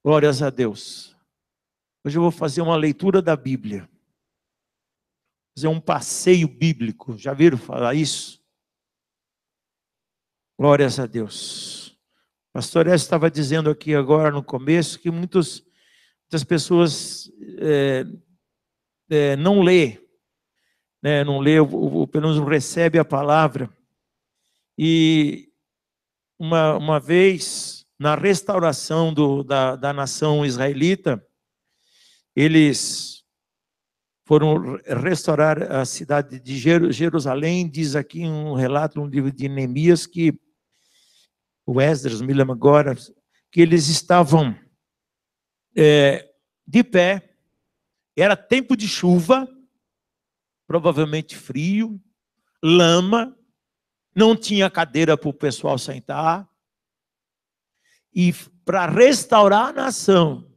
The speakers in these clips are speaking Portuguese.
Glórias a Deus. Hoje eu vou fazer uma leitura da Bíblia. Fazer um passeio bíblico. Já viram falar isso? Glórias a Deus. O pastor Écio estava dizendo aqui agora no começo que muitas pessoas não lê, né? Não lê, ou pelo menos não recebe a palavra. E uma vez, na restauração da nação israelita, eles foram restaurar a cidade de Jerusalém. Diz aqui um relato no livro de Neemias que o Esdras, me lembro agora, que eles estavam de pé, era tempo de chuva, provavelmente frio, lama, não tinha cadeira para o pessoal sentar, e para restaurar a nação,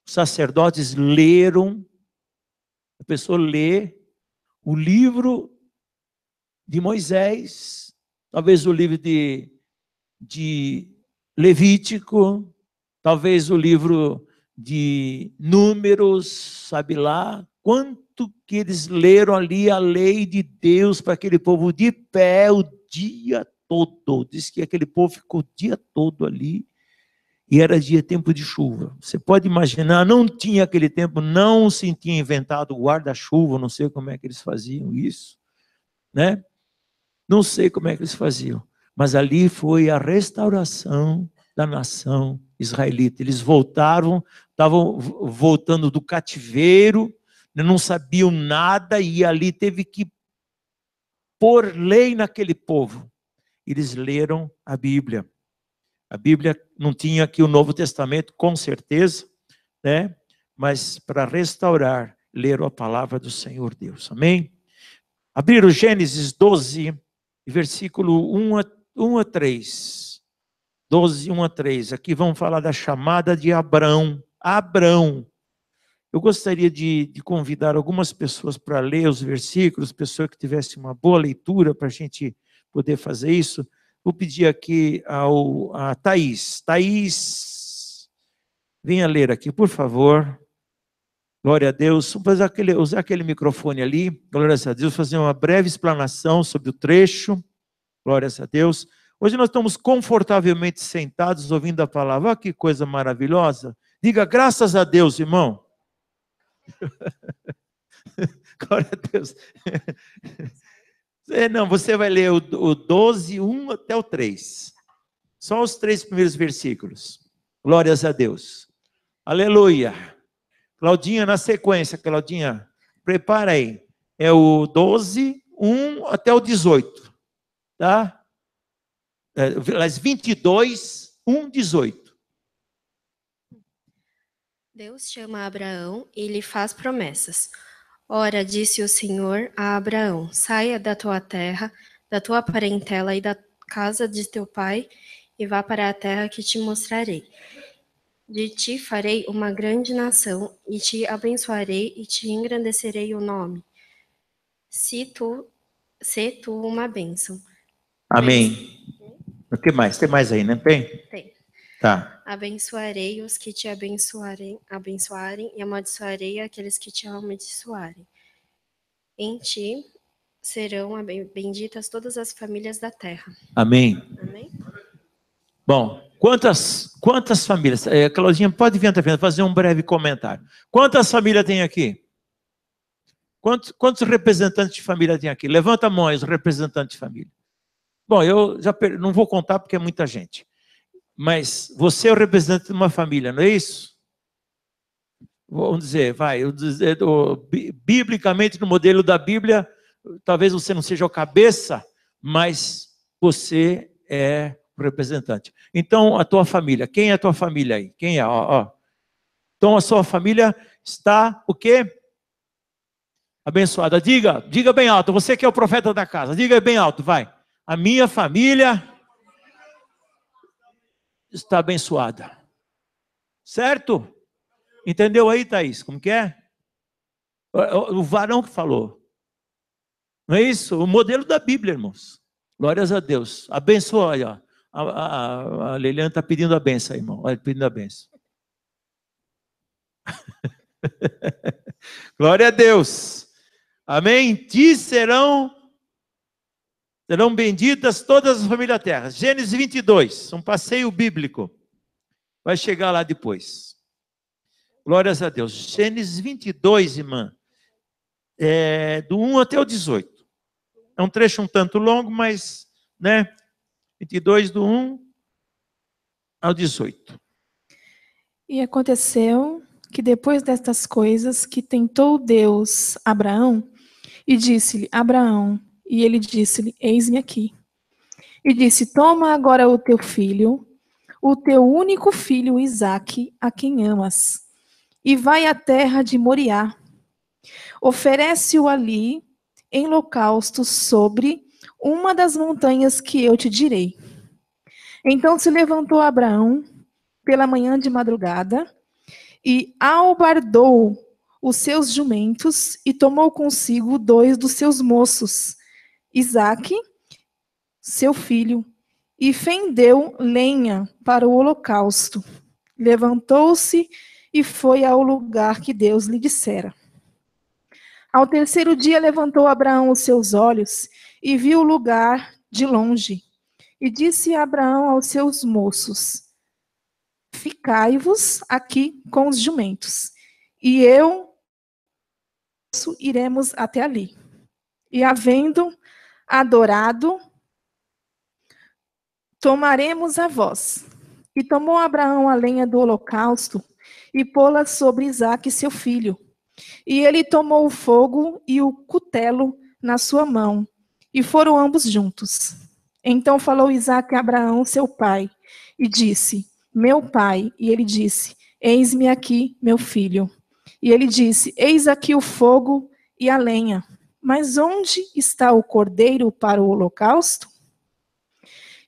os sacerdotes leram, a pessoa lê o livro de Moisés, talvez o livro de Levítico, talvez o livro de Números, sabe lá, quanto que eles leram ali a lei de Deus para aquele povo de pé o dia todo. Diz que aquele povo ficou o dia todo ali, e era tempo de chuva. Você pode imaginar, não tinha aquele tempo, não se tinha inventado o guarda-chuva, não sei como é que eles faziam isso, né? Não sei como é que eles faziam, mas ali foi a restauração da nação israelita. Eles voltaram, estavam voltando do cativeiro, não sabiam nada, e ali teve que pôr lei naquele povo. Eles leram a Bíblia. A Bíblia não tinha aqui o Novo Testamento, com certeza, né? Mas para restaurar, leram a palavra do Senhor Deus. Amém? Abriram Gênesis 12, versículo 1 a 3. 12, 1 a 3. Aqui vamos falar da chamada de Abrão. Abrão. Eu gostaria de convidar algumas pessoas para ler os versículos, pessoas que tivessem uma boa leitura para a gente poder fazer isso. Vou pedir aqui a Thaís. Thaís, venha ler aqui, por favor. Glória a Deus. Vamos usar aquele microfone ali. Glória a Deus. Fazer uma breve explanação sobre o trecho. Glória a Deus. Hoje nós estamos confortavelmente sentados ouvindo a palavra. Olha que coisa maravilhosa. Diga graças a Deus, irmão. Glória a Deus. Não, você vai ler o 12, 1 até o 3. Só os 3 primeiros versículos. Glórias a Deus. Aleluia. Claudinha, na sequência, Claudinha, prepara aí. É o 12, 1 até o 18. Tá? As 22, 1, 18. Deus chama Abraão e lhe faz promessas. Ora, disse o Senhor a Abraão: saia da tua terra, da tua parentela e da casa de teu pai, e vá para a terra que te mostrarei. De ti farei uma grande nação, e te abençoarei e te engrandecerei o nome. Se tu uma bênção. Amém. O que mais? Tem mais aí, não tem? Tem. Tá. Abençoarei os que te abençoarem, e amaldiçoarei aqueles que te amaldiçoarem. Em ti serão benditas todas as famílias da terra. Amém. Amém? Bom, quantas famílias? Claudinha, pode vir fazer um breve comentário. Quantas famílias tem aqui? Quantos representantes de família tem aqui? Levanta a mão aí, os representantes de família. Bom, eu já não vou contar porque é muita gente. Mas você é o representante de uma família, não é isso? Vamos dizer, biblicamente, no modelo da Bíblia, talvez você não seja o cabeça, mas você é o representante. Então, a tua família, quem é a tua família aí? Quem é? Então, a sua família está o quê? Abençoada. Diga bem alto, você que é o profeta da casa, diga bem alto, vai. A minha família está abençoada. Certo? Entendeu aí, Thaís? Como que é? O varão que falou. Não é isso? O modelo da Bíblia, irmãos. Glórias a Deus. Abençoa, ó. A Liliana está pedindo a benção, irmão. Olha, pedindo a benção. Glória a Deus. Amém? Ti serão benditas todas as famílias da terra. Gênesis 22, um passeio bíblico. Vai chegar lá depois. Glórias a Deus. Gênesis 22, irmã. Do 1 até o 18. É um trecho um tanto longo, mas, né? 22 do 1 ao 18. E aconteceu que depois destas coisas que tentou Deus Abraão e disse-lhe, Abraão, e ele disse-lhe, eis-me aqui. E disse, toma agora o teu filho, o teu único filho Isaque, a quem amas, e vai à terra de Moriá. Oferece-o ali em holocausto sobre uma das montanhas que eu te direi. Então se levantou Abraão pela manhã de madrugada e albardou os seus jumentos e tomou consigo 2 dos seus moços, Isaque, seu filho, e fendeu lenha para o holocausto. Levantou-se e foi ao lugar que Deus lhe dissera. Ao terceiro dia levantou Abraão os seus olhos e viu o lugar de longe. E disse Abraão aos seus moços, ficai-vos aqui com os jumentos, e eu iremos até ali. E havendo adorado, tomaremos a voz. E tomou Abraão a lenha do holocausto e pô-la sobre Isaque, seu filho. E ele tomou o fogo e o cutelo na sua mão, e foram ambos juntos. Então falou Isaque a Abraão, seu pai, e disse, meu pai. E ele disse, eis-me aqui, meu filho. E ele disse, eis aqui o fogo e a lenha, mas onde está o cordeiro para o holocausto?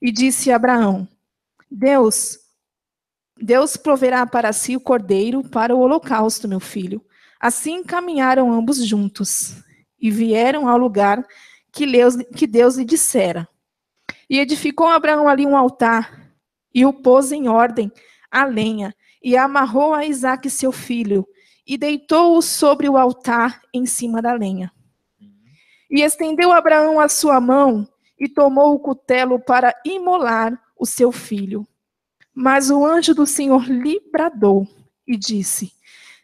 E disse Abraão, Deus proverá para si o cordeiro para o holocausto, meu filho. Assim caminharam ambos juntos e vieram ao lugar que Deus lhe dissera. E edificou Abraão ali um altar e o pôs em ordem a lenha e amarrou a Isaque seu filho e deitou-o sobre o altar em cima da lenha. E estendeu Abraão a sua mão e tomou o cutelo para imolar o seu filho. Mas o anjo do Senhor lhe bradou e disse,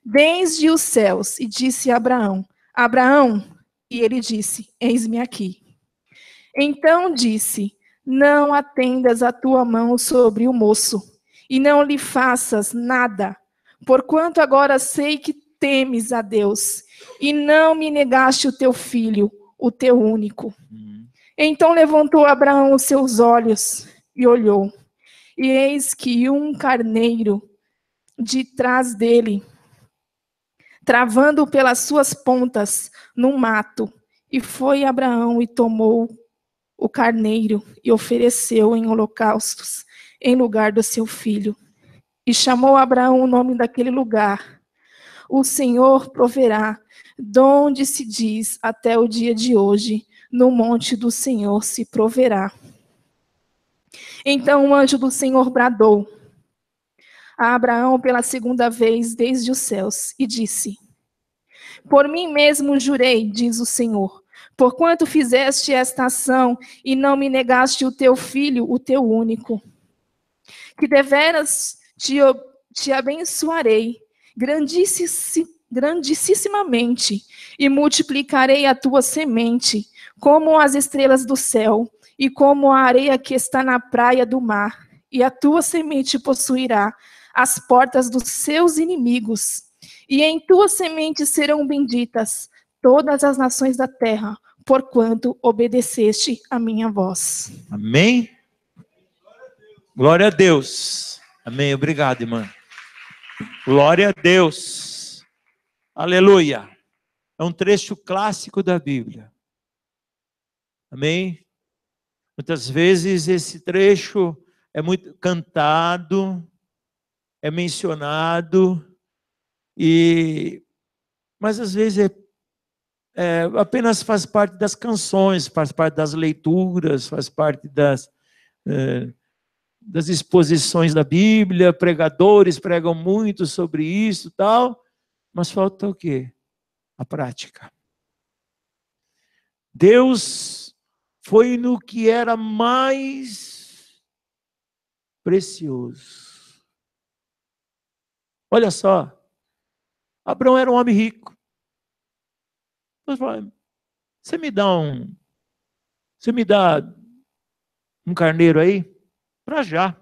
desde os céus, e disse a Abraão, Abraão, e ele disse, eis-me aqui. Então disse, não atendas a tua mão sobre o moço, e não lhe faças nada, porquanto agora sei que temes a Deus, e não me negaste o teu filho, o teu único. Então levantou Abraão os seus olhos e olhou, e eis que um carneiro de trás dele, travando pelas suas pontas no mato, e foi Abraão e tomou o carneiro e ofereceu em holocaustos em lugar do seu filho. E chamou Abraão o nome daquele lugar, o Senhor proverá, donde se diz até o dia de hoje, no monte do Senhor se proverá. Então o anjo do Senhor bradou a Abraão pela segunda vez desde os céus e disse, por mim mesmo jurei, diz o Senhor, porquanto fizeste esta ação e não me negaste o teu filho, o teu único, que deveras te abençoarei grandissimamente e multiplicarei a tua semente como as estrelas do céu e como a areia que está na praia do mar, e a tua semente possuirá as portas dos seus inimigos, e em tua semente serão benditas todas as nações da terra, porquanto obedeceste a minha voz. Amém? Glória a Deus. Amém. Obrigado, irmã. Glória a Deus. Aleluia. É um trecho clássico da Bíblia. Amém? Muitas vezes esse trecho é muito cantado, é mencionado, mas às vezes apenas faz parte das canções, faz parte das leituras, faz parte das exposições da Bíblia, pregadores pregam muito sobre isso e tal, mas falta o quê? A prática. Deus foi no que era mais precioso. Olha só, Abraão era um homem rico. Você me dá um carneiro aí? Para já.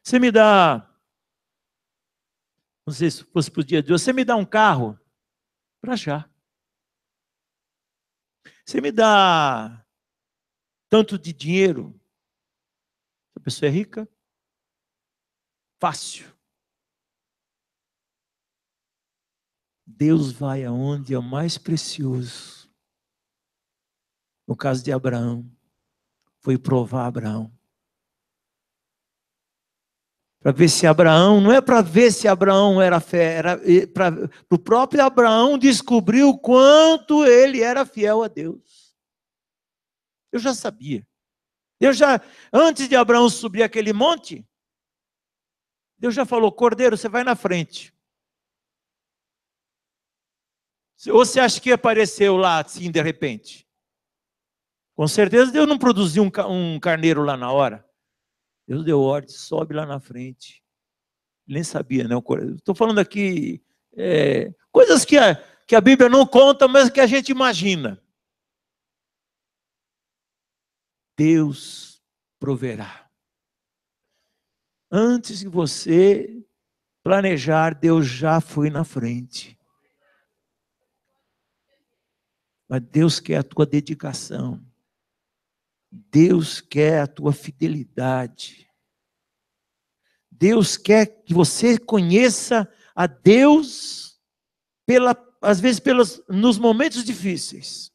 Você me dá, não sei se fosse para o dia de hoje, você me dá um carro? Para já. Você me dá tanto de dinheiro? Se a pessoa é rica, fácil. Deus vai aonde é o mais precioso. No caso de Abraão, foi provar Abraão. Para ver se Abraão, não é para ver se Abraão era fé, era para o próprio Abraão descobrir o quanto ele era fiel a Deus. Eu já sabia. Antes de Abraão subir aquele monte, Deus já falou: Cordeiro, você vai na frente. Ou você acha que apareceu lá assim de repente? Com certeza Deus não produziu um carneiro lá na hora. Deus deu ordem, sobe lá na frente. Ele nem sabia, não. Estou falando aqui coisas que a Bíblia não conta, mas que a gente imagina. Deus proverá. Antes de você planejar, Deus já foi na frente. Mas Deus quer a tua dedicação. Deus quer a tua fidelidade. Deus quer que você conheça a Deus, às vezes nos momentos difíceis.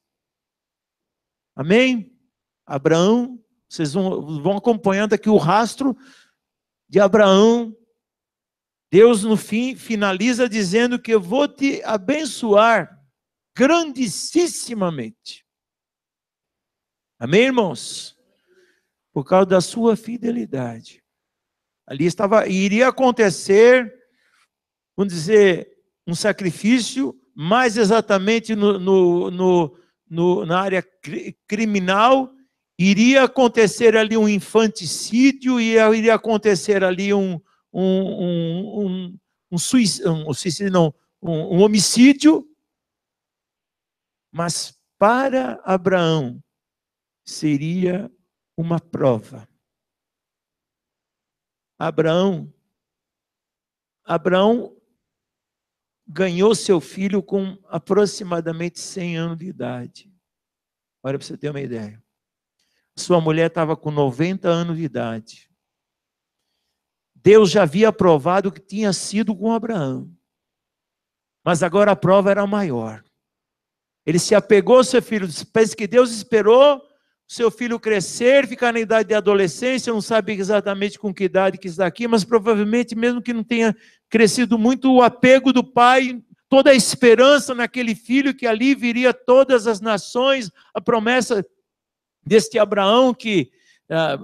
Amém? Abraão, vocês vão acompanhando aqui o rastro de Abraão. Deus no fim finaliza dizendo que eu vou te abençoar grandissimamente. Amém, irmãos? Por causa da sua fidelidade. Ali iria acontecer, vamos dizer, um sacrifício, mais exatamente na área criminal, iria acontecer ali um infanticídio, iria acontecer ali um homicídio, mas para Abraão seria uma prova. Abraão ganhou seu filho com aproximadamente 100 anos de idade. Olha, para você ter uma ideia. Sua mulher estava com 90 anos de idade. Deus já havia provado que tinha sido com Abraão. Mas agora a prova era maior. Ele se apegou ao seu filho. Parece que Deus esperou seu filho crescer, ficar na idade de adolescência, não sabe exatamente com que idade que está aqui, mas provavelmente, mesmo que não tenha crescido muito, o apego do pai, toda a esperança naquele filho, que ali viria todas as nações, a promessa deste Abraão,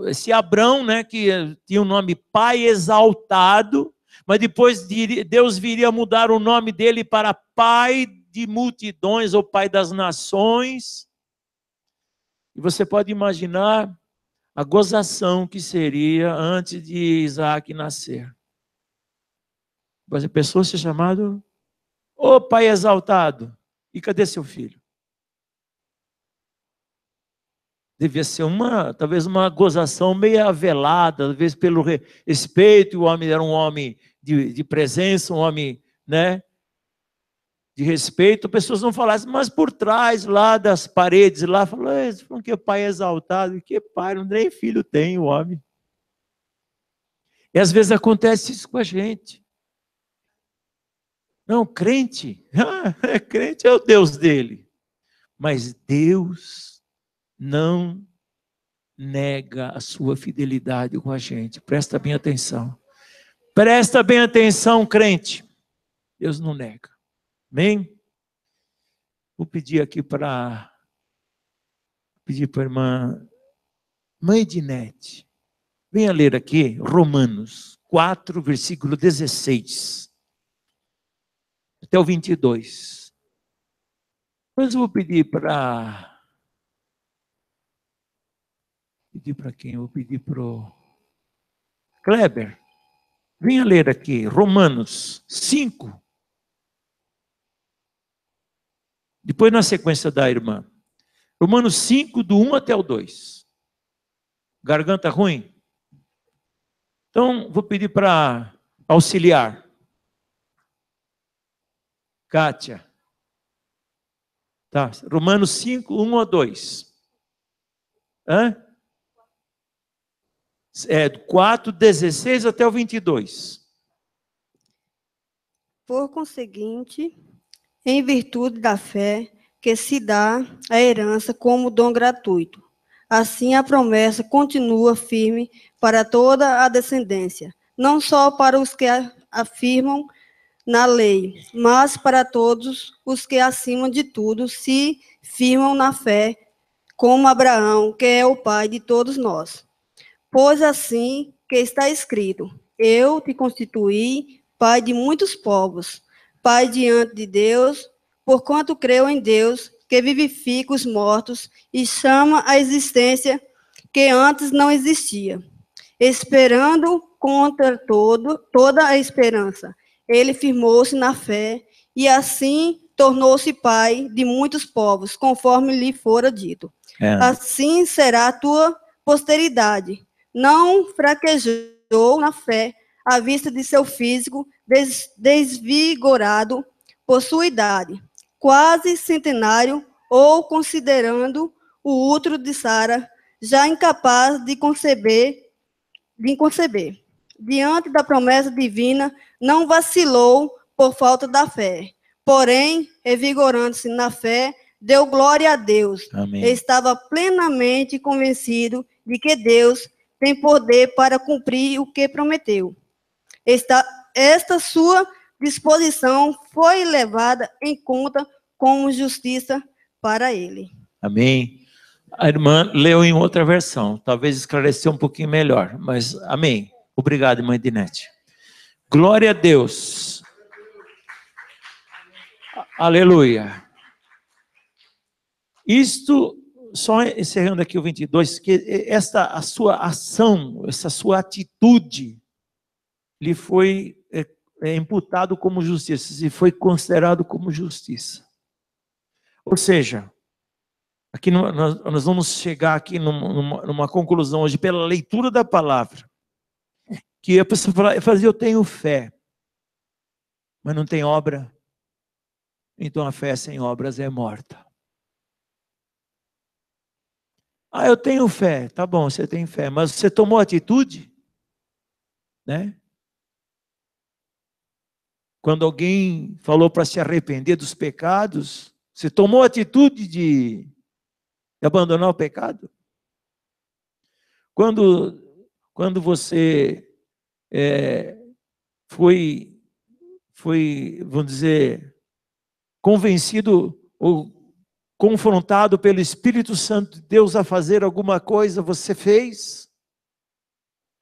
esse Abrão, né, que tinha o nome Pai Exaltado, mas depois Deus viria mudar o nome dele para Pai de multidões, ou Pai das nações. E você pode imaginar a gozação que seria antes de Isaac nascer. A pessoa ser chamado, ô Pai exaltado, e cadê seu filho? Devia ser talvez uma gozação meio velada, talvez pelo respeito. O homem era um homem de presença, um homem, né, de respeito. Pessoas não falassem, mas por trás lá das paredes, lá, falam que pai é exaltado, que pai, nem filho tem o homem. E às vezes acontece isso com a gente. Não, crente, crente é o Deus dele. Mas Deus não nega a sua fidelidade com a gente. Presta bem atenção. Presta bem atenção, crente. Deus não nega. Amém? Vou pedir aqui para a irmã Mãe Edinete. Venha ler aqui Romanos 4, versículo 16 até o 22. Depois eu vou pedir para... Pedir para quem? Eu vou pedir para o Kleber. Venha ler aqui Romanos 5. Depois na sequência da irmã. Romanos 5, do 1 até o 2. Garganta ruim? Então, vou pedir para auxiliar. Kátia. Tá. Romanos 5, 1 a 2. Hã? 4, 16 até o 22. Por conseguinte, em virtude da fé, que se dá a herança como dom gratuito. Assim a promessa continua firme para toda a descendência, não só para os que afirmam na lei, mas para todos os que, acima de tudo, se firmam na fé, como Abraão, que é o pai de todos nós. Pois assim que está escrito, eu te constituí pai de muitos povos, pai diante de Deus, porquanto creu em Deus, que vivifica os mortos e chama a existência que antes não existia. Esperando contra toda a esperança, ele firmou-se na fé e assim tornou-se pai de muitos povos, conforme lhe fora dito. Assim será a tua posteridade. Não fraquejou na fé à vista de seu físico desvigorado por sua idade, quase centenário, ou considerando o útero de Sara, já incapaz de conceber. Diante da promessa divina, não vacilou por falta da fé. Porém, revigorando-se na fé, deu glória a Deus. Amém. Estava plenamente convencido de que Deus tem poder para cumprir o que prometeu. Esta sua disposição foi levada em conta como justiça para ele. Amém. A irmã leu em outra versão, talvez esclareceu um pouquinho melhor, mas amém. Obrigado, irmã Edinete. Glória a Deus. Aleluia. Isto, só encerrando aqui o 22, que a sua ação, essa sua atitude, lhe foi imputado como justiça, e foi considerado como justiça. Ou seja, aqui nós vamos chegar aqui numa conclusão hoje, pela leitura da palavra, que a pessoa fala, eu tenho fé, mas não tem obra, então a fé sem obras é morta. Eu tenho fé, tá bom, você tem fé, mas você tomou atitude? Né? Quando alguém falou para se arrepender dos pecados, você tomou atitude de abandonar o pecado? Quando você foi, vamos dizer, convencido ou confrontado pelo Espírito Santo de Deus a fazer alguma coisa, você fez?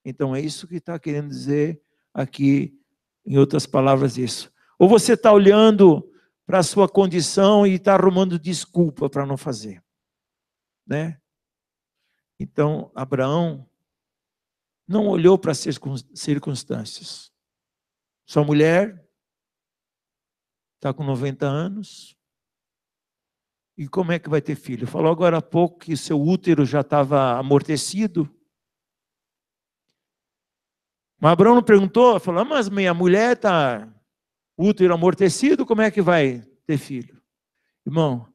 Então é isso que está querendo dizer aqui, em outras palavras, isso. Ou você está olhando para a sua condição e está arrumando desculpa para não fazer, né? Então Abraão não olhou para as circunstâncias. Sua mulher está com 90 anos. E como é que vai ter filho? Falou agora há pouco que seu útero já estava amortecido. Mas Abraão não perguntou, falou, mas minha mulher está útero amortecido, como é que vai ter filho? Irmão,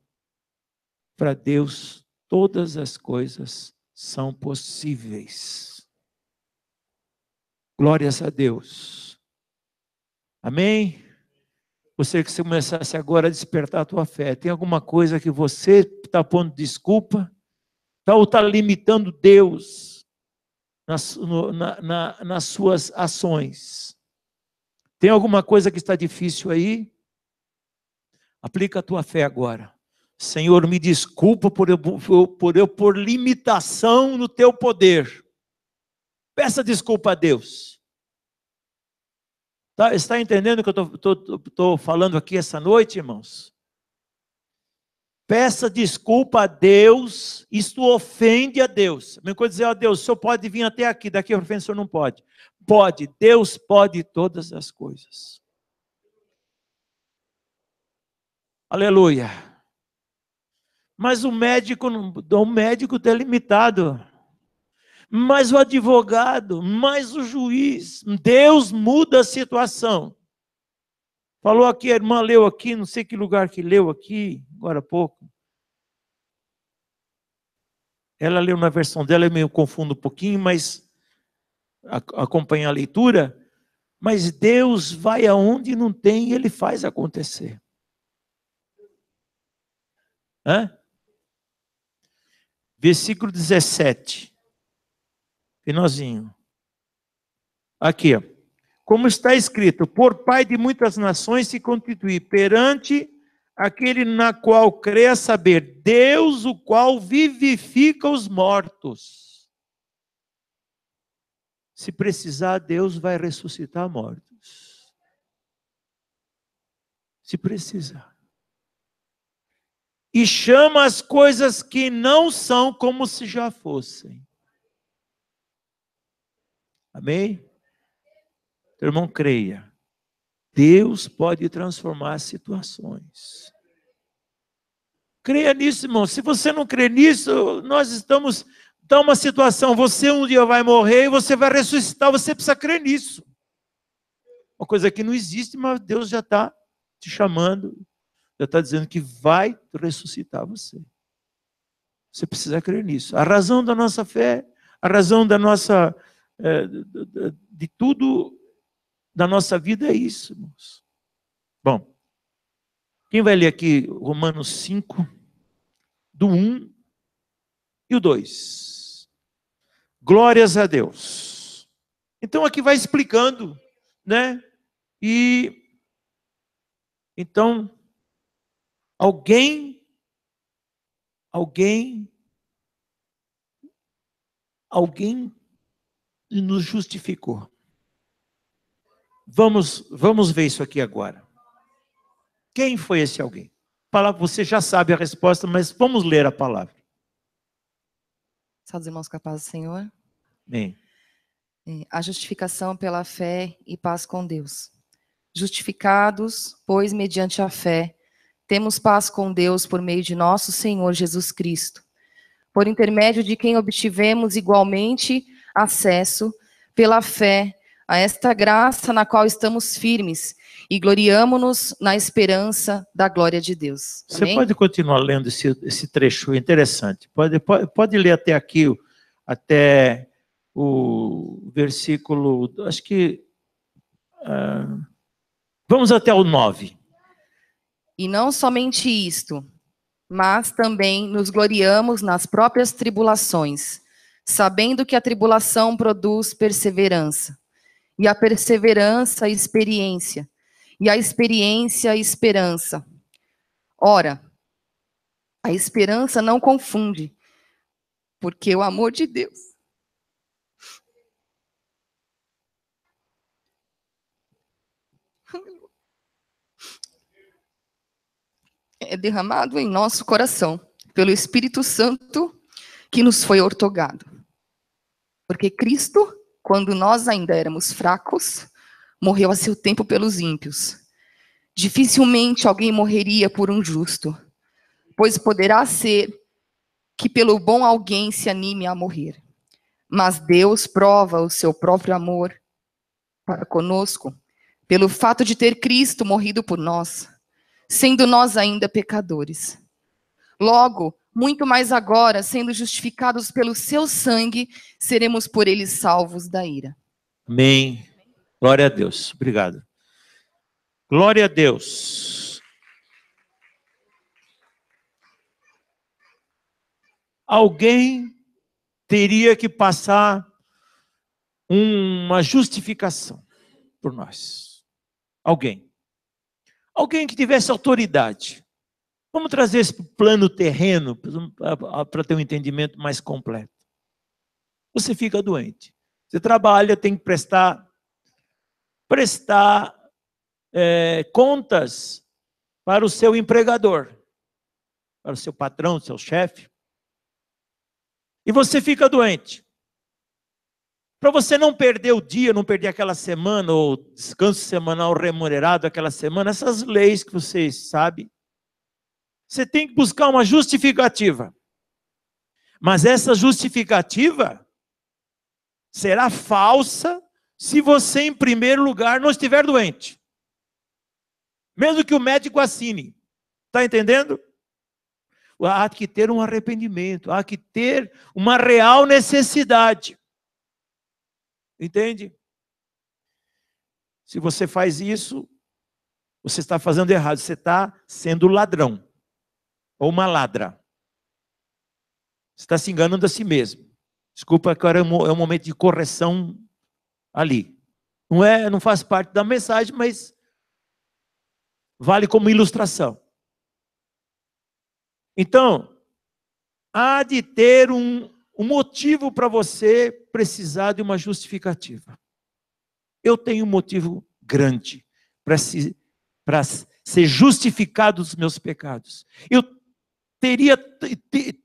para Deus todas as coisas são possíveis. Glórias a Deus. Amém? Você que começasse agora a despertar a tua fé, tem alguma coisa que você está pondo desculpa? Ou está limitando Deus nas suas ações? Tem alguma coisa que está difícil aí? Aplica a tua fé agora. Senhor, me desculpa por eu pôr limitação no teu poder. Peça desculpa a Deus. Tá, está entendendo o que eu estou falando aqui essa noite, irmãos? Peça desculpa a Deus, isto ofende a Deus. A mesma coisa dizer, ó Deus, o Senhor pode vir até aqui, daqui para frente o Senhor não pode. Pode, Deus pode todas as coisas. Aleluia. Mas o médico está limitado. Mas o advogado, mas o juiz, Deus muda a situação. Falou aqui, a irmã leu aqui, não sei que lugar que leu aqui, agora há pouco. Ela leu na versão dela, eu me confundo um pouquinho, mas acompanha a leitura. Mas Deus vai aonde não tem e Ele faz acontecer. Versículo 17. Finalzinho. Aqui, ó. Como está escrito, por pai de muitas nações se constitui perante aquele na qual crê, a saber, Deus, o qual vivifica os mortos. Se precisar, Deus vai ressuscitar mortos. Se precisar. E chama as coisas que não são como se já fossem. Amém? Irmão, creia. Deus pode transformar situações. Creia nisso, irmão. Se você não crê nisso, nós estamos em uma situação. Você um dia vai morrer e você vai ressuscitar. Você precisa crer nisso. Uma coisa que não existe, mas Deus já está te chamando. Já está dizendo que vai ressuscitar você. Você precisa crer nisso. A razão da nossa fé, a razão da nossa... de tudo da nossa vida é isso, irmãos. Bom, quem vai ler aqui Romanos 5, do 1 e o 2? Glórias a Deus. Então aqui vai explicando, né? E então alguém nos justificou. Vamos ver isso aqui agora. Quem foi esse alguém? A palavra, você já sabe a resposta, mas vamos ler a palavra. Salve os irmãos com a paz do Senhor. Amém. A justificação pela fé e paz com Deus. Justificados, pois, mediante a fé, temos paz com Deus por meio de nosso Senhor Jesus Cristo, por intermédio de quem obtivemos igualmente acesso, pela fé, a esta graça na qual estamos firmes e gloriamo-nos na esperança da glória de Deus. Amém? Você pode continuar lendo esse trecho interessante. Pode ler até aqui, até o versículo, acho que... vamos até o 9. E não somente isto, mas também nos gloriamos nas próprias tribulações, sabendo que a tribulação produz perseverança. E a perseverança, experiência. E a experiência, esperança. Ora, a esperança não confunde, porque o amor de Deus é derramado em nosso coração, pelo Espírito Santo que nos foi outorgado. Porque Cristo, quando nós ainda éramos fracos, morreu a seu tempo pelos ímpios. Dificilmente alguém morreria por um justo, pois poderá ser que pelo bom alguém se anime a morrer. Mas Deus prova o seu próprio amor para conosco, pelo fato de ter Cristo morrido por nós, sendo nós ainda pecadores. Logo, muito mais agora, sendo justificados pelo seu sangue, seremos por ele salvos da ira. Amém. Glória a Deus. Obrigado. Glória a Deus. Alguém teria que passar uma justificação por nós. Alguém. Alguém que tivesse autoridade. Vamos trazer esse plano terreno para ter um entendimento mais completo. Você fica doente. Você trabalha, tem que prestar contas para o seu empregador, para o seu patrão, seu chefe. E você fica doente. Para você não perder o dia, não perder aquela semana, ou descanso semanal remunerado aquela semana, essas leis que vocês sabem, você tem que buscar uma justificativa. Mas essa justificativa será falsa se você, em primeiro lugar, não estiver doente. Mesmo que o médico assine. Está entendendo? Há que ter um arrependimento, há que ter uma real necessidade. Entende? Se você faz isso, você está fazendo errado, você está sendo ladrão, ou uma ladra. Você está se enganando a si mesmo. Desculpa, agora é um momento de correção ali. Não faz parte da mensagem, mas vale como ilustração. Então, há de ter um motivo para você precisar de uma justificativa. Eu tenho um motivo grande para ser justificado dos meus pecados. Eu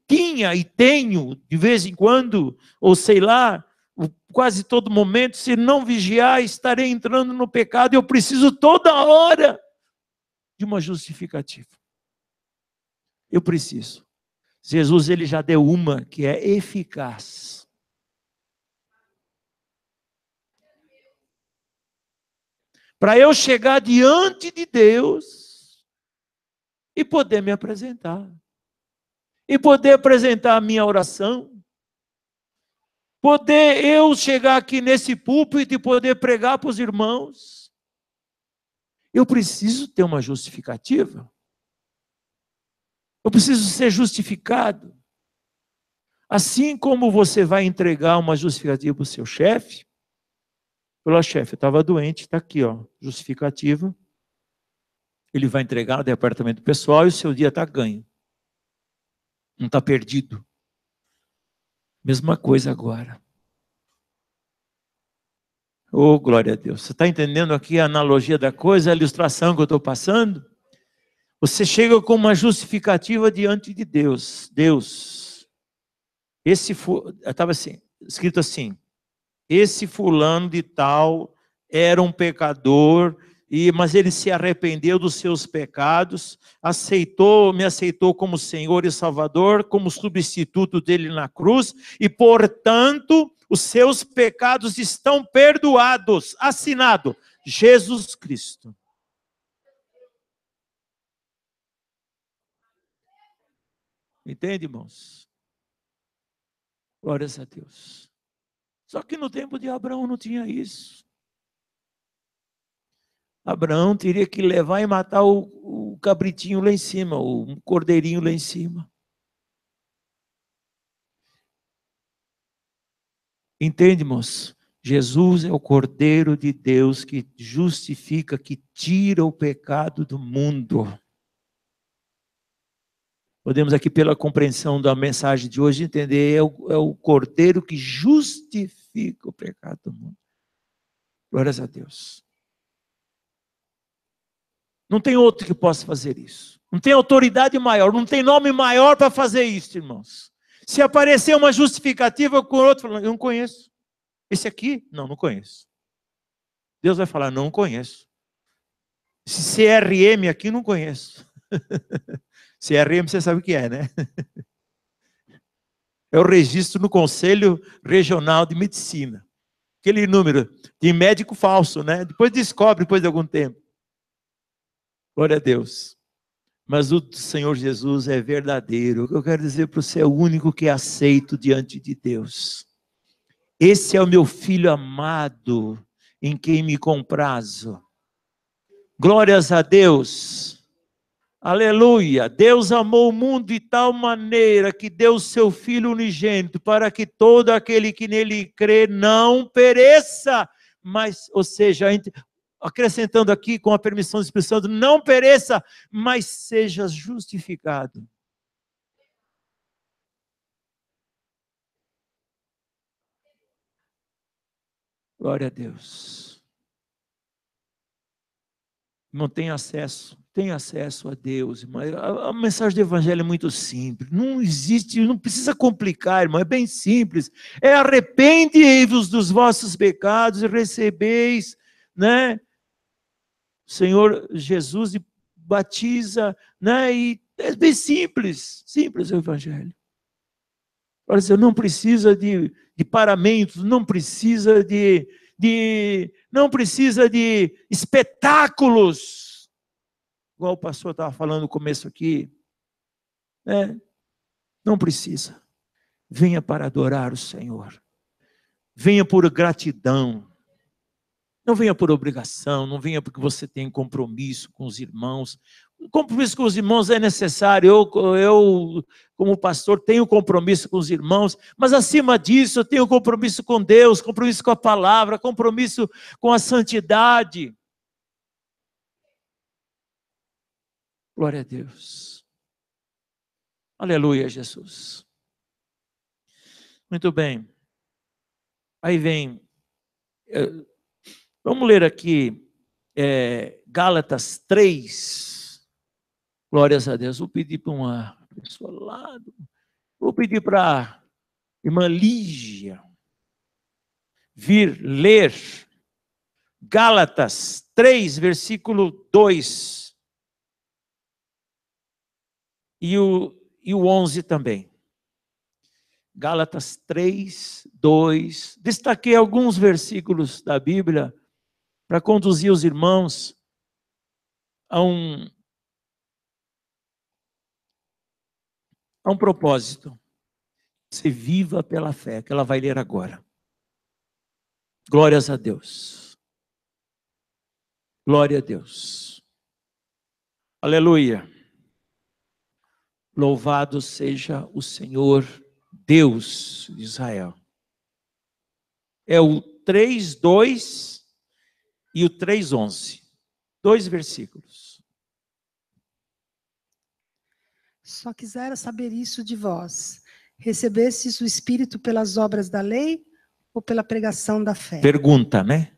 tinha e tenho, de vez em quando, ou sei lá, quase todo momento, se não vigiar, estarei entrando no pecado. Eu preciso toda hora de uma justificativa. Eu preciso. Jesus, ele já deu uma que é eficaz. Para eu chegar diante de Deus e poder me apresentar. E poder apresentar a minha oração. Poder eu chegar aqui nesse púlpito e poder pregar para os irmãos. Eu preciso ter uma justificativa. Eu preciso ser justificado. Assim como você vai entregar uma justificativa para o seu chefe, falou, chefe, eu estava doente, está aqui, ó, justificativa. Ele vai entregar no departamento pessoal e o seu dia está ganho. Não está perdido. Mesma coisa agora. Oh, glória a Deus. Você está entendendo aqui a analogia da coisa, a ilustração que eu estou passando? Você chega com uma justificativa diante de Deus. Deus, estava assim, escrito assim, esse fulano de tal era um pecador, mas ele se arrependeu dos seus pecados, me aceitou como Senhor e Salvador, como substituto dele na cruz, e portanto, os seus pecados estão perdoados. Assinado, Jesus Cristo. Entende, irmãos? Glórias a Deus. Só que no tempo de Abraão não tinha isso. Abraão teria que levar e matar o cabritinho lá em cima, o cordeirinho lá em cima. Entende, irmãos? Jesus é o Cordeiro de Deus que justifica, que tira o pecado do mundo. Podemos aqui, pela compreensão da mensagem de hoje, entender, é o Cordeiro que justifica o pecado do mundo. Glórias a Deus. Não tem outro que possa fazer isso. Não tem autoridade maior, não tem nome maior para fazer isso, irmãos. Se aparecer uma justificativa com outro, falando, eu não conheço. Esse aqui? Não conheço. Deus vai falar, não conheço. Esse CRM aqui, não conheço. CRM, você sabe o que é, né? É o registro no Conselho Regional de Medicina. Aquele número de médico falso, né? Depois descobre, depois de algum tempo. Glória a Deus. Mas o Senhor Jesus é verdadeiro. O que eu quero dizer para você é o único que é aceito diante de Deus. Esse é o meu filho amado, em quem me comprazo. Glórias a Deus. Aleluia. Deus amou o mundo de tal maneira que deu seu Filho unigênito para que todo aquele que nele crê não pereça, mas, ou seja, acrescentando aqui com a permissão do Espírito Santo, não pereça, mas seja justificado. Glória a Deus. Não tem acesso a Deus, irmão. A mensagem do Evangelho é muito simples. Não existe, não precisa complicar, irmão. É bem simples. É arrepende-vos dos vossos pecados e recebeis, né? O Senhor Jesus batiza, né? E é bem simples o Evangelho. Olha, você não precisa de paramentos, não precisa de espetáculos, igual o pastor estava falando no começo aqui, né? Não precisa. Venha para adorar o Senhor. Venha por gratidão. Não venha por obrigação, não venha porque você tem compromisso com os irmãos. O compromisso com os irmãos é necessário. Eu, como pastor, tenho compromisso com os irmãos, mas acima disso eu tenho compromisso com Deus, compromisso com a palavra, compromisso com a santidade. Glória a Deus. Aleluia, Jesus. Muito bem. Aí vem... Vamos ler aqui Gálatas 3. Glórias a Deus. Vou pedir para uma pessoa lá. Vou pedir para a irmã Lígia vir ler Gálatas 3, versículo 2. E o 11 também. Gálatas 3, 2. Destaquei alguns versículos da Bíblia para conduzir os irmãos a um propósito. Se viva pela fé, que ela vai ler agora. Glórias a Deus. Glória a Deus. Aleluia. Louvado seja o Senhor Deus de Israel. É o 3:2 e o 3:11. 2 versículos. Só quisera saber isso de vós. Recebestes o Espírito pelas obras da lei ou pela pregação da fé? Pergunta, né?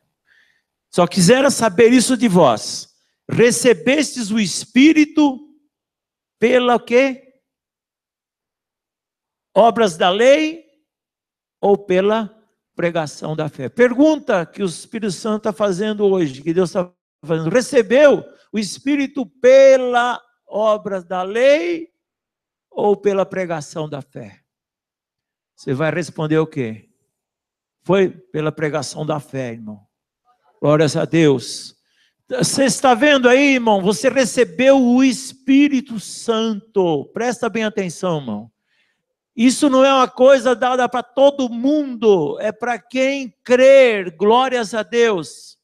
Só quisera saber isso de vós. Recebestes o Espírito pela o quê? Obras da lei ou pela pregação da fé? Pergunta que o Espírito Santo está fazendo hoje, que Deus está fazendo. Recebeu o Espírito pela obras da lei ou pela pregação da fé? Você vai responder o quê? Foi pela pregação da fé, irmão. Glórias a Deus. Você está vendo aí, irmão? Você recebeu o Espírito Santo. Presta bem atenção, irmão. Isso não é uma coisa dada para todo mundo, é para quem crer. Glórias a Deus.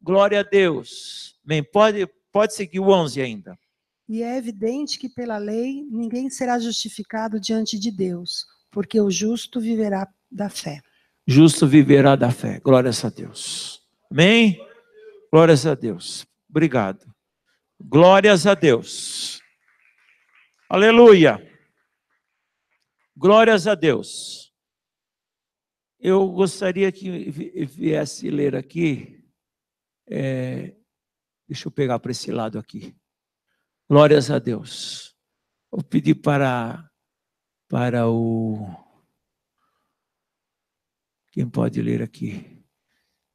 Glória a Deus. Bem, pode seguir o 11 ainda. E é evidente que pela lei ninguém será justificado diante de Deus, porque o justo viverá da fé. Justo viverá da fé. Glórias a Deus. Amém? Glórias a Deus. Obrigado. Glórias a Deus. Aleluia. Glórias a Deus. Eu gostaria que viesse ler aqui. Deixa eu pegar para esse lado aqui. Glórias a Deus. Vou pedir para o... Quem pode ler aqui?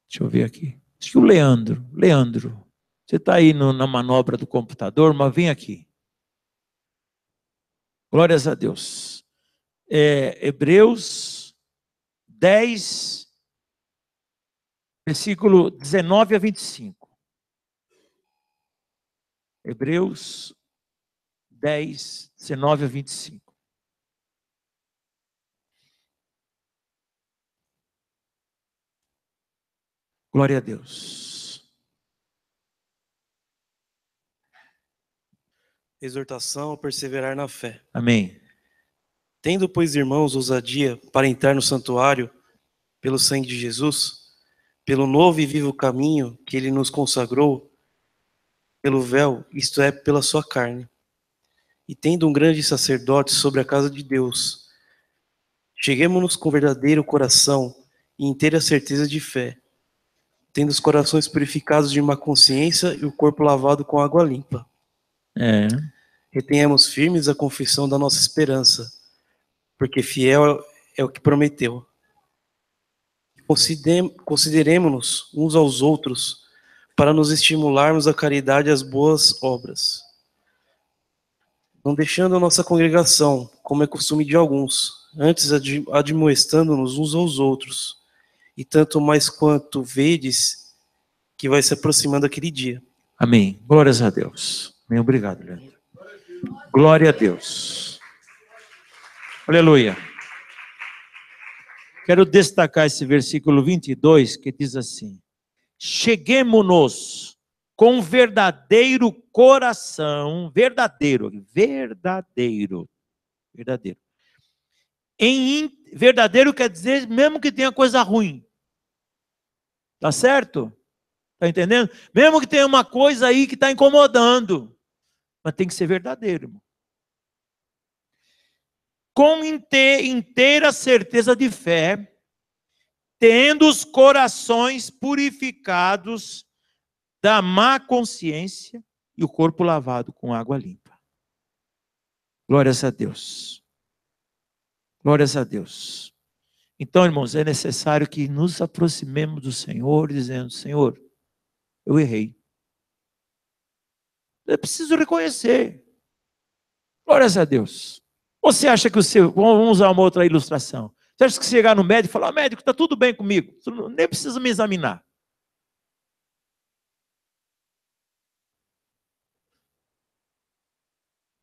Deixa eu ver aqui. Acho que o Leandro. Leandro, você está aí na manobra do computador, mas vem aqui. Glórias a Deus. Hebreus 10, versículo 19 a 25. Hebreus 10, 19 a 25. Glória a Deus. Exortação a perseverar na fé. Amém. Tendo, pois, irmãos, ousadia para entrar no santuário pelo sangue de Jesus, pelo novo e vivo caminho que ele nos consagrou, pelo véu, isto é, pela sua carne. E tendo um grande sacerdote sobre a casa de Deus, cheguemo-nos com verdadeiro coração e inteira certeza de fé, tendo os corações purificados de má consciência e o corpo lavado com água limpa. Retenhamos firmes a confissão da nossa esperança, porque fiel é o que prometeu. Consideremos-nos uns aos outros para nos estimularmos à caridade e às boas obras, não deixando a nossa congregação, como é costume de alguns, antes admoestando-nos uns aos outros, e tanto mais quanto vedes que vai se aproximando aquele dia. Amém. Glórias a Deus. Amém. Obrigado, Leandro. Glória a Deus. Aleluia. Quero destacar esse versículo 22, que diz assim: cheguemo-nos com verdadeiro coração, verdadeiro. Verdadeiro quer dizer mesmo que tenha coisa ruim. Tá certo? Tá entendendo? Mesmo que tenha uma coisa aí que está incomodando, mas tem que ser verdadeiro, irmão. Com inteira certeza de fé, tendo os corações purificados da má consciência e o corpo lavado com água limpa. Glórias a Deus. Glórias a Deus. Então, irmãos, é necessário que nos aproximemos do Senhor, dizendo: Senhor, eu errei. Eu preciso reconhecer. Glórias a Deus. Você acha que vamos usar uma outra ilustração. Você acha que chegar no médico e falar: médico, está tudo bem comigo, nem precisa me examinar.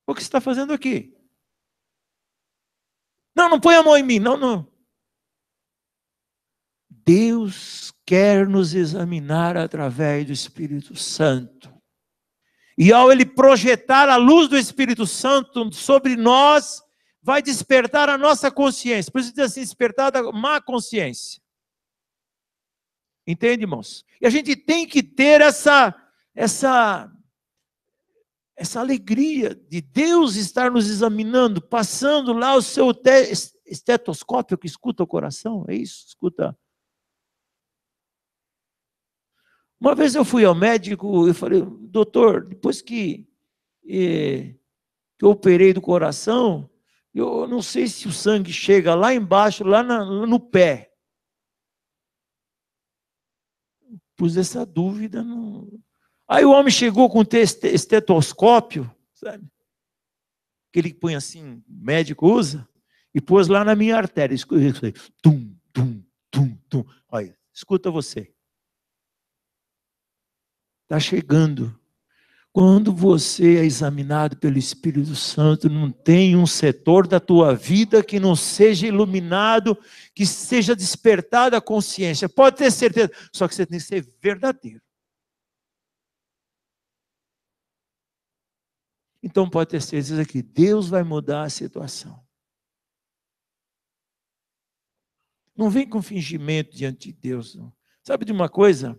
O que você está fazendo aqui? Não põe a mão em mim, não. Deus quer nos examinar através do Espírito Santo. E ao Ele projetar a luz do Espírito Santo sobre nós, vai despertar a nossa consciência. Por isso diz assim: despertar da má consciência. Entende, irmãos? E a gente tem que ter essa alegria de Deus estar nos examinando, passando lá o seu estetoscópio que escuta o coração. É isso? Escuta. Uma vez eu fui ao médico e falei: doutor, depois que eu operei do coração, eu não sei se o sangue chega lá embaixo, lá no pé. Pus essa dúvida. Aí o homem chegou com estetoscópio, sabe? Aquele que põe assim, médico usa, e pôs lá na minha artéria. Escuta, tum, tum, tum, tum. Olha, escuta você. Está chegando. Quando você é examinado pelo Espírito Santo, não tem um setor da tua vida que não seja iluminado, que seja despertada a consciência. Pode ter certeza, só que você tem que ser verdadeiro. Então pode ter certeza que Deus vai mudar a situação. Não vem com fingimento diante de Deus, não. Sabe de uma coisa?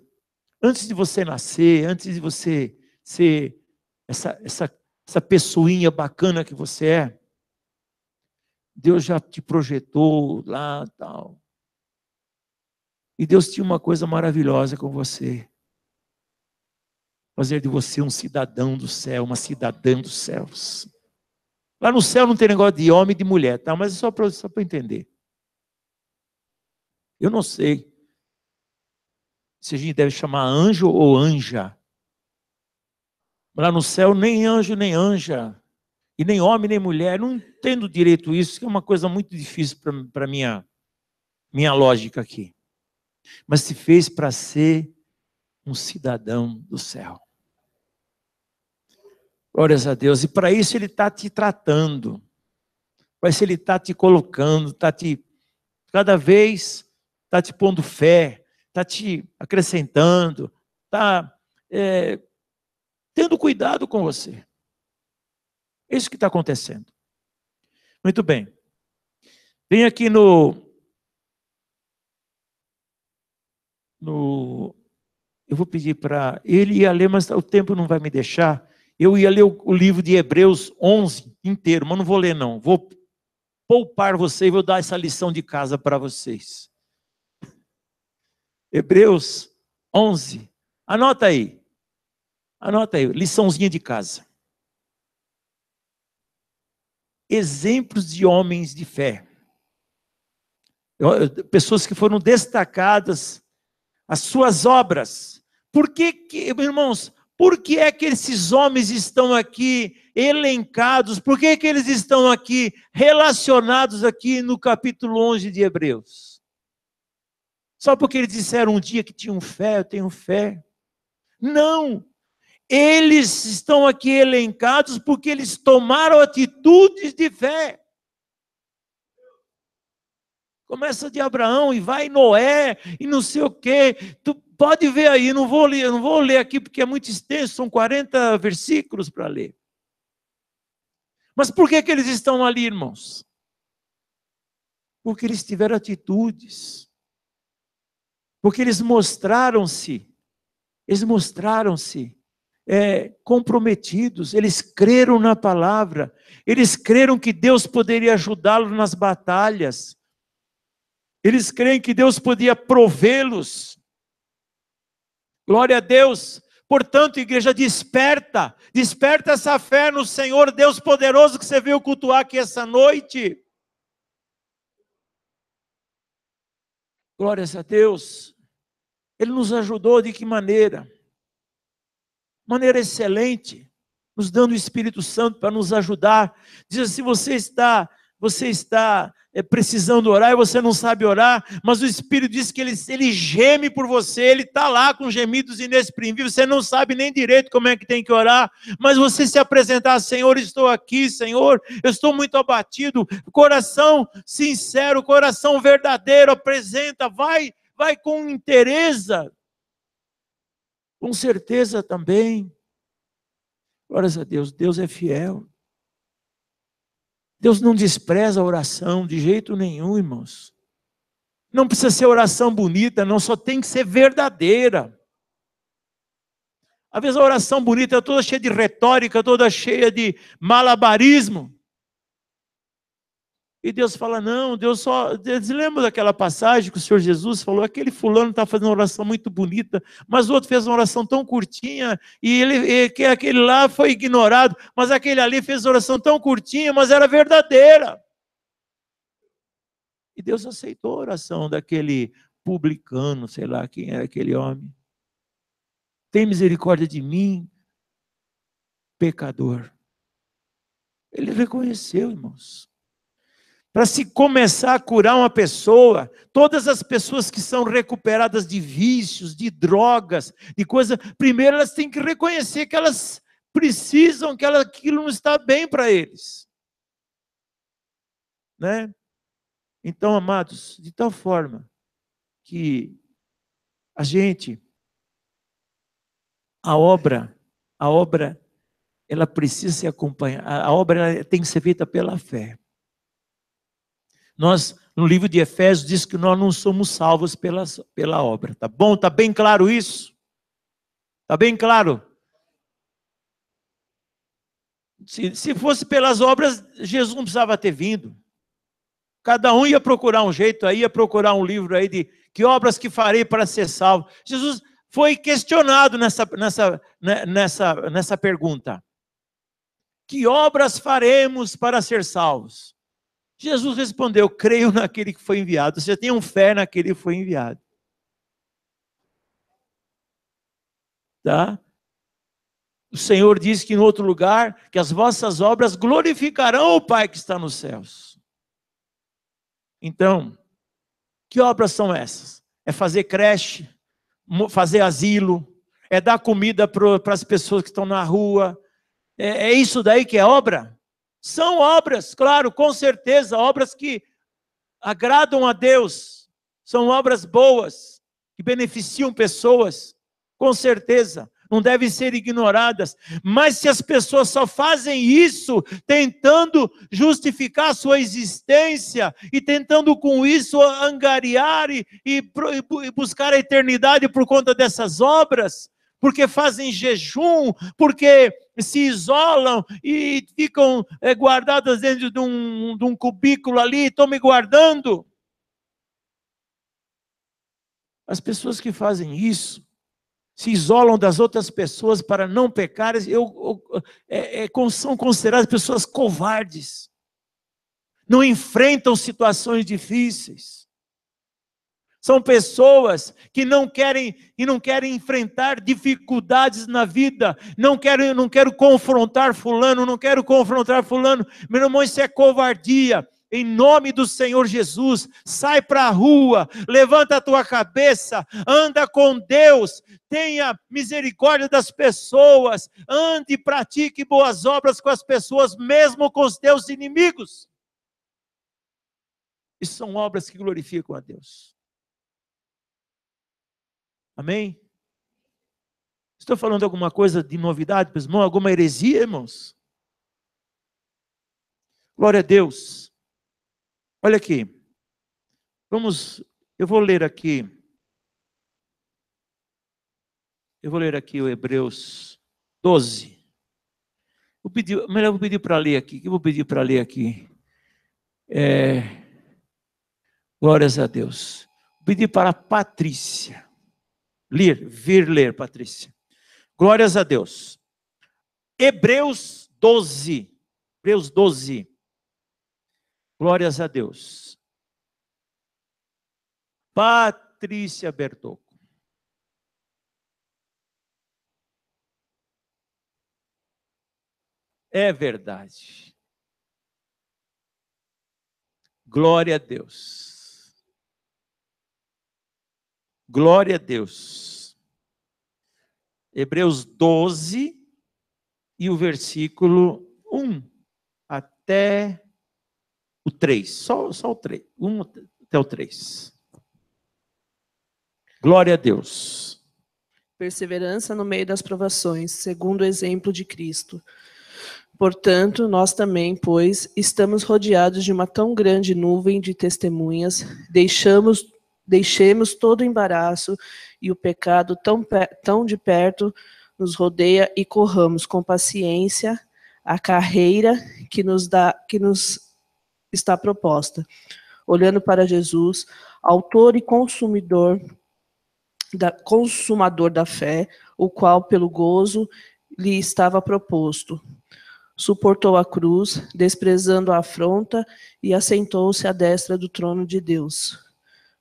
Antes de você nascer, antes de você ser essa pessoinha bacana que você é, Deus já te projetou lá, tal. E Deus tinha uma coisa maravilhosa com você. Fazer de você um cidadão do céu, uma cidadã dos céus. Lá no céu não tem negócio de homem e de mulher, tá? Mas é só para entender. Eu não sei se a gente deve chamar anjo ou anja. Lá no céu nem anjo nem anja. E nem homem nem mulher. Não entendo direito isso, que é uma coisa muito difícil para minha lógica aqui. Mas se fez para ser um cidadão do céu. Glórias a Deus. E para isso Ele está te tratando. Para isso Ele está te colocando, cada vez está te pondo fé, está te acrescentando, está tendo cuidado com você. É isso que está acontecendo. Muito bem. Vem aqui eu vou pedir para ele ia ler, mas o tempo não vai me deixar. Eu ia ler o livro de Hebreus 11 inteiro, mas não vou ler não. Vou poupar você e vou dar essa lição de casa para vocês. Hebreus 11. Anota aí. Anota aí, liçãozinha de casa. Exemplos de homens de fé. Pessoas que foram destacadas, as suas obras. Por que, irmãos, por que é que esses homens estão aqui elencados? Por que que eles estão aqui relacionados aqui no capítulo 11 de Hebreus? Só porque eles disseram um dia que tinham fé, eu tenho fé. Não. Eles estão aqui elencados porque eles tomaram atitudes de fé. Começa de Abraão e vai Noé e não sei o quê. Tu pode ver aí, eu não vou ler aqui porque é muito extenso, são 40 versículos para ler. Mas por que que eles estão ali, irmãos? Porque eles tiveram atitudes. Porque eles mostraram-se comprometidos, eles creram na palavra, eles creram que Deus poderia ajudá-los nas batalhas, eles creem que Deus podia provê-los. Glória a Deus. Portanto, igreja, desperta essa fé no Senhor Deus poderoso que você veio cultuar aqui essa noite. Glórias a Deus. Ele nos ajudou de que maneira? Maneira excelente, nos dando o Espírito Santo para nos ajudar. Diz assim, você está precisando orar e você não sabe orar, mas o Espírito diz que ele geme por você, ele está lá com gemidos inexprimíveis, você não sabe nem direito como é que tem que orar, mas você se apresentar, Senhor, estou aqui, Senhor, eu estou muito abatido, coração sincero, coração verdadeiro, apresenta, vai com interesse, com certeza também. Glórias a Deus, Deus é fiel. Deus não despreza a oração de jeito nenhum, irmãos. Não precisa ser oração bonita, não, só tem que ser verdadeira. Às vezes a oração bonita é toda cheia de retórica, toda cheia de malabarismo. E Deus fala, não, Deus lembra daquela passagem que o Senhor Jesus falou, aquele fulano está fazendo uma oração muito bonita, mas o outro fez uma oração tão curtinha, e aquele lá foi ignorado, mas aquele ali fez uma oração tão curtinha, mas era verdadeira. E Deus aceitou a oração daquele publicano, sei lá quem era aquele homem. Tem misericórdia de mim, pecador. Ele reconheceu, irmãos. Para se começar a curar uma pessoa, todas as pessoas que são recuperadas de vícios, de drogas, de coisas, primeiro elas têm que reconhecer que elas precisam, que aquilo não está bem para eles. Né? Então, amados, de tal forma que a obra, ela precisa ser acompanhada, a obra ela tem que ser feita pela fé. Nós, no livro de Efésios, diz que nós não somos salvos pela obra. Tá bom? Tá bem claro isso? Tá bem claro? Se fosse pelas obras, Jesus não precisava ter vindo. Cada um ia procurar um jeito aí, ia procurar um livro aí de que obras que farei para ser salvo. Jesus foi questionado nessa pergunta. Que obras faremos para ser salvos? Jesus respondeu, creio naquele que foi enviado. Você tem fé naquele que foi enviado. Tá? O Senhor diz que em outro lugar, que as vossas obras glorificarão o Pai que está nos céus. Então, que obras são essas? É fazer creche, fazer asilo, é dar comida para as pessoas que estão na rua. É isso daí que é obra? São obras, claro, com certeza, obras que agradam a Deus, são obras boas, que beneficiam pessoas, com certeza, não devem ser ignoradas, mas se as pessoas só fazem isso, tentando justificar a sua existência, e tentando com isso angariar e buscar a eternidade por conta dessas obras, porque fazem jejum, porque se isolam e ficam guardadas dentro de um cubículo ali, estão me guardando. As pessoas que fazem isso se isolam das outras pessoas para não pecarem, são consideradas pessoas covardes. Não enfrentam situações difíceis. São pessoas que não querem enfrentar dificuldades na vida. Não quero confrontar fulano, não quero confrontar fulano. Meu irmão, isso é covardia. Em nome do Senhor Jesus, sai para a rua, levanta a tua cabeça, anda com Deus, tenha misericórdia das pessoas, ande e pratique boas obras com as pessoas, mesmo com os teus inimigos. Isso são obras que glorificam a Deus. Amém? Estou falando alguma coisa de novidade, irmão? Alguma heresia, irmãos? Glória a Deus. Olha aqui. Eu vou ler aqui. Eu vou ler aqui o Hebreus 12. Vou pedir para ler aqui. O que eu vou pedir para ler aqui? Glórias a Deus. Vou pedir para a Patrícia. Vir ler, Patrícia. Glórias a Deus. Hebreus 12. Hebreus 12. Glórias a Deus. Patrícia Bertocco. É verdade. Glória a Deus. Glória a Deus. Hebreus 12 e o versículo 1 até o 3. Só o 3. 1 até o 3. Glória a Deus. Perseverança no meio das provações, segundo o exemplo de Cristo. Portanto, nós também, pois, estamos rodeados de uma tão grande nuvem de testemunhas, deixemos todo o embaraço e o pecado tão de perto nos rodeia e corramos com paciência a carreira que nos está proposta, olhando para Jesus, autor e consumador da fé, o qual, pelo gozo, lhe estava proposto, suportou a cruz, desprezando a afronta, e assentou-se à destra do trono de Deus.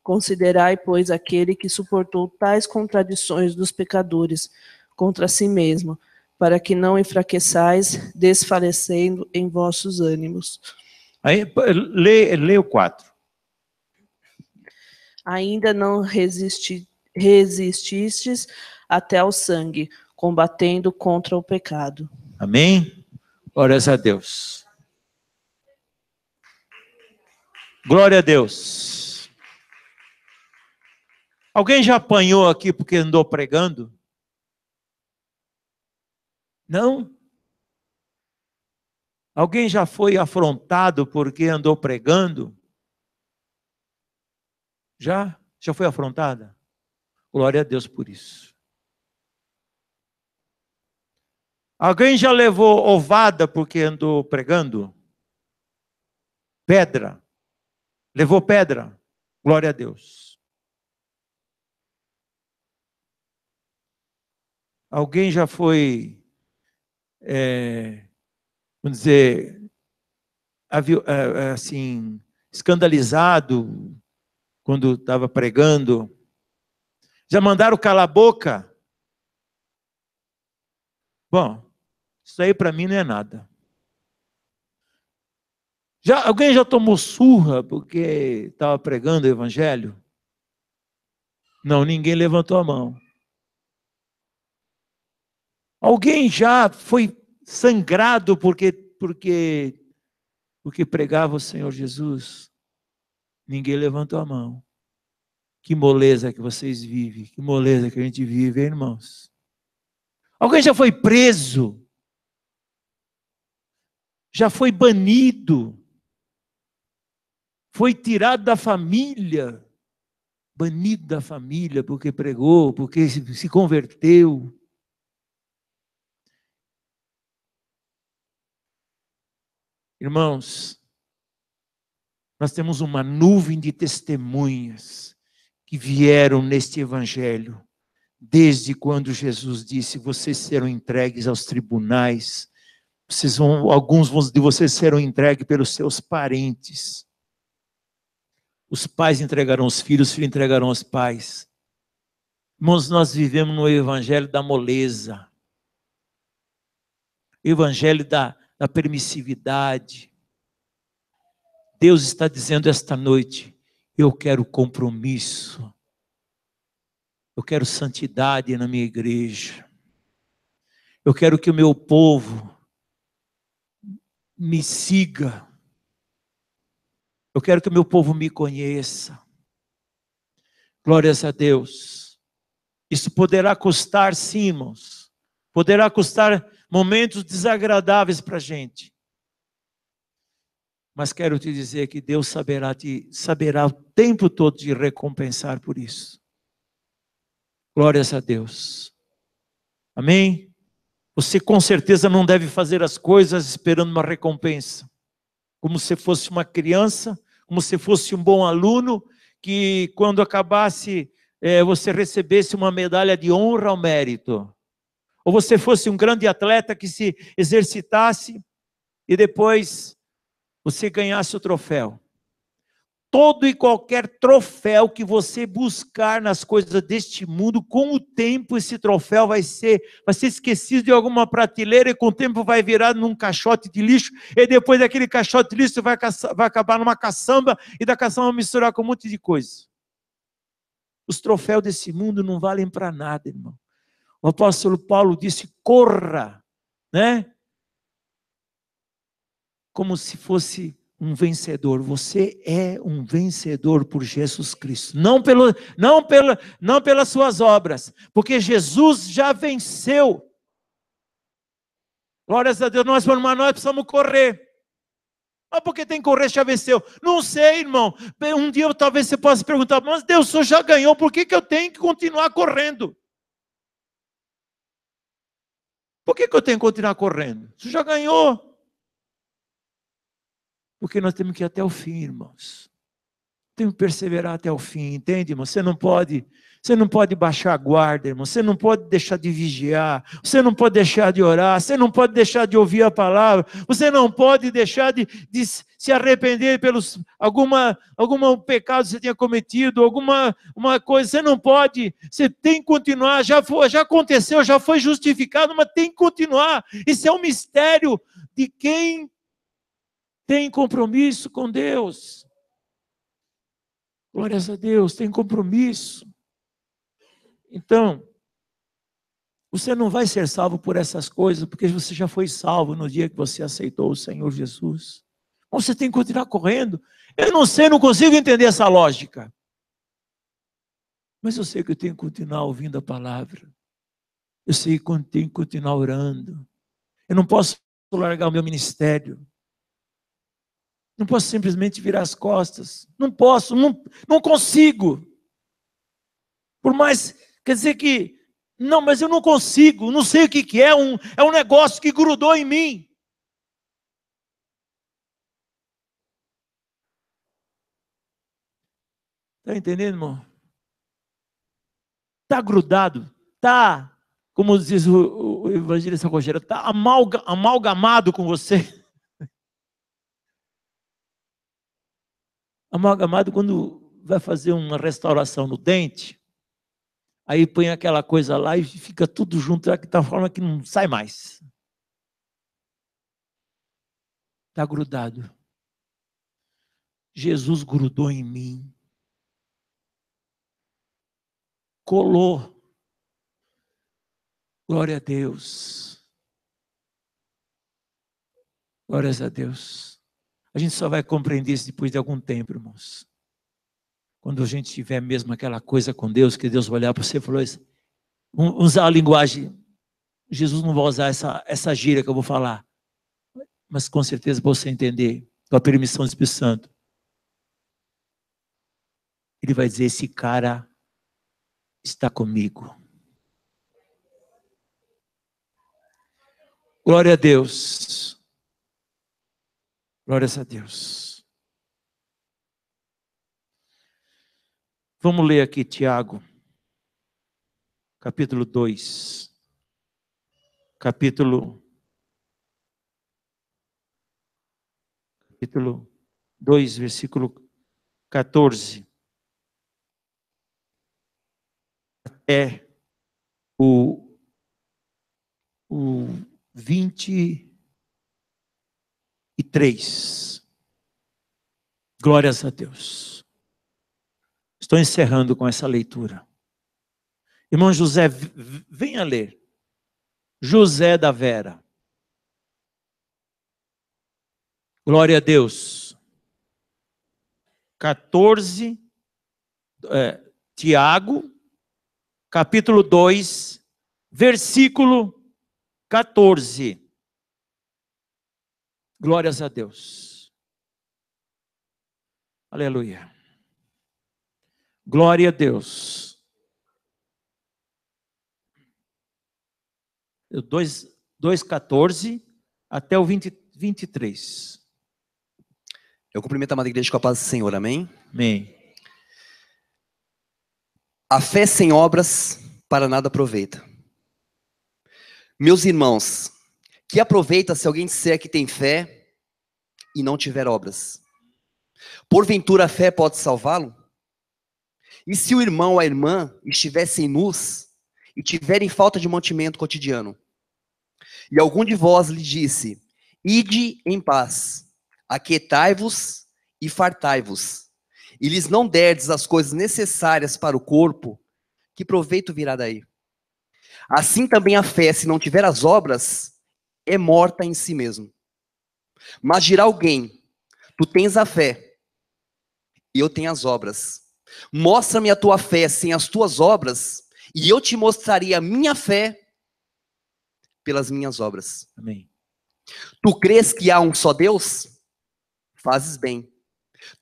Considerai, pois, aquele que suportou tais contradições dos pecadores contra si mesmo, para que não enfraqueçais, desfalecendo em vossos ânimos. Aí, lê o 4. Ainda não resististes até ao sangue, combatendo contra o pecado. Amém? Glórias a Deus. Glória a Deus. Alguém já apanhou aqui porque andou pregando? Não? Alguém já foi afrontado porque andou pregando? Já? Já foi afrontada? Glória a Deus por isso. Alguém já levou ovada porque andou pregando? Pedra. Levou pedra? Glória a Deus. Alguém já foi, vamos dizer, assim, escandalizado quando estava pregando? Já mandaram calar a boca? Bom, isso aí para mim não é nada. Alguém já tomou surra porque estava pregando o evangelho? Não, ninguém levantou a mão. Alguém já foi sangrado porque pregava o Senhor Jesus? Ninguém levantou a mão. Que moleza que vocês vivem, que moleza que a gente vive, hein, irmãos? Alguém já foi preso? Já foi banido? Foi tirado da família? Banido da família porque pregou, porque se converteu? Irmãos, nós temos uma nuvem de testemunhas que vieram neste evangelho, desde quando Jesus disse, vocês serão entregues aos tribunais, alguns de vocês serão entregues pelos seus parentes. Os pais entregarão os filhos entregarão os pais. Irmãos, nós vivemos no evangelho da moleza, evangelho da permissividade. Deus está dizendo esta noite, eu quero compromisso, eu quero santidade na minha igreja, eu quero que o meu povo me siga, eu quero que o meu povo me conheça. Glórias a Deus. Isso poderá custar, sim, irmãos, poderá custar momentos desagradáveis para a gente. Mas quero te dizer que Deus saberá o tempo todo te recompensar por isso. Glórias a Deus. Amém? Você com certeza não deve fazer as coisas esperando uma recompensa. Como se fosse uma criança, como se fosse um bom aluno, que quando acabasse, você recebesse uma medalha de honra ao mérito. Ou você fosse um grande atleta que se exercitasse e depois você ganhasse o troféu. Todo e qualquer troféu que você buscar nas coisas deste mundo, com o tempo esse troféu vai ser esquecido de alguma prateleira e com o tempo vai virar num caixote de lixo e depois daquele caixote de lixo vai acabar numa caçamba e da caçamba misturar com um monte de coisa. Os troféus desse mundo não valem para nada, irmão. O apóstolo Paulo disse, corra, né? Como se fosse um vencedor. Você é um vencedor por Jesus Cristo. Não pelas suas obras, porque Jesus já venceu. Glórias a Deus, nós precisamos correr. Mas por que tem que correr, já venceu? Não sei, irmão. Um dia talvez você possa perguntar, mas Deus, o senhor já ganhou, por que eu tenho que continuar correndo? Por que eu tenho que continuar correndo? O senhor já ganhou. Porque nós temos que ir até o fim, irmãos. Temos que perseverar até o fim, entende, irmão? Você não pode baixar a guarda, irmão. Você não pode deixar de vigiar. Você não pode deixar de orar. Você não pode deixar de ouvir a palavra. Você não pode deixar de se arrepender pelos algum pecado que você tenha cometido, uma coisa. Você não pode. Você tem que continuar. Já aconteceu, já foi justificado, mas tem que continuar. Isso é um mistério de quem tem compromisso com Deus. Glórias a Deus, tem compromisso. Então, você não vai ser salvo por essas coisas, porque você já foi salvo no dia que você aceitou o Senhor Jesus. Você tem que continuar correndo. Eu não sei, não consigo entender essa lógica. Mas eu sei que eu tenho que continuar ouvindo a palavra. Eu sei que eu tenho que continuar orando. Eu não posso largar o meu ministério. Não posso simplesmente virar as costas. Não posso, não consigo. Por mais, quer dizer que, não, mas eu não consigo, não sei o que é um negócio que grudou em mim. Está entendendo, irmão? Está grudado, está, como diz o evangelista Rogério, está amalgamado com você. Amalgamado quando vai fazer uma restauração no dente, aí põe aquela coisa lá e fica tudo junto, de tal forma que não sai mais. Está grudado. Jesus grudou em mim. Colou. Glória a Deus. Glórias a Deus. A gente só vai compreender isso depois de algum tempo, irmãos. Quando a gente tiver mesmo aquela coisa com Deus, que Deus vai olhar para você e falou isso, usar a linguagem, Jesus não vai usar essa gíria que eu vou falar, mas com certeza para você entender, com a permissão do Espírito Santo, ele vai dizer, esse cara está comigo. Glória a Deus. Glórias a Deus. Vamos ler aqui Tiago, capítulo 2. Capítulo 2, versículo 14. Até o 23. Glórias a Deus. Estou encerrando com essa leitura. Irmão José, venha ler. José da Vera. Glória a Deus. 14, Tiago, capítulo 2, versículo 14. Glórias a Deus. Aleluia. Glória a Deus. 2:14 até o 23. Eu cumprimento a amada igreja com a paz do Senhor, amém? Amém. A fé sem obras para nada aproveita. Meus irmãos, que aproveita se alguém disser que tem fé e não tiver obras? Porventura a fé pode salvá-lo? E se o irmão ou a irmã estivessem nus e tiverem falta de mantimento cotidiano, e algum de vós lhe disse, ide em paz, aquietai-vos e fartai-vos, e lhes não derdes as coisas necessárias para o corpo, que proveito virá daí? Assim também a fé, se não tiver as obras, é morta em si mesmo. Mas dirá alguém, tu tens a fé, e eu tenho as obras. Mostra-me a tua fé sem as tuas obras, e eu te mostraria a minha fé pelas minhas obras. Amém. Tu crês que há um só Deus? Fazes bem.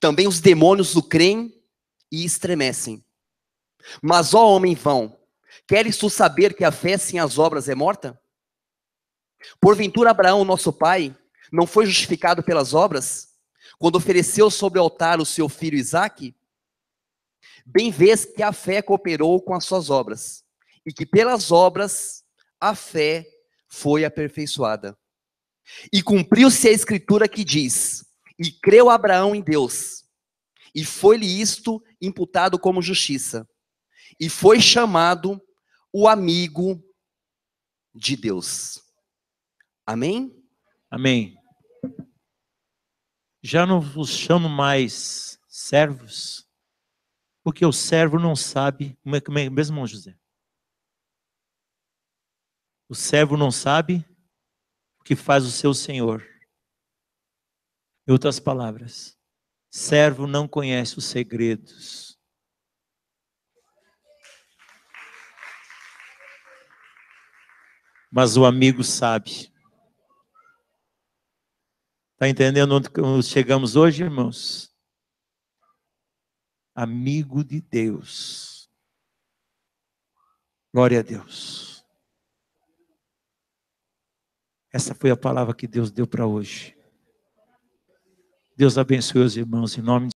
Também os demônios o creem e estremecem. Mas, ó homem vão, queres tu saber que a fé sem as obras é morta? Porventura Abraão, nosso pai, não foi justificado pelas obras, quando ofereceu sobre o altar o seu filho Isaque? Bem vês que a fé cooperou com as suas obras, e que pelas obras a fé foi aperfeiçoada. E cumpriu-se a escritura que diz, e creu Abraão em Deus, e foi-lhe isto imputado como justiça, e foi chamado o amigo de Deus. Amém? Amém. Já não vos chamo mais servos, porque o servo não sabe, mesmo irmão José. O servo não sabe o que faz o seu senhor. Em outras palavras, servo não conhece os segredos. Mas o amigo sabe. Está entendendo onde chegamos hoje, irmãos? Amigo de Deus. Glória a Deus. Essa foi a palavra que Deus deu para hoje. Deus abençoe os irmãos em nome de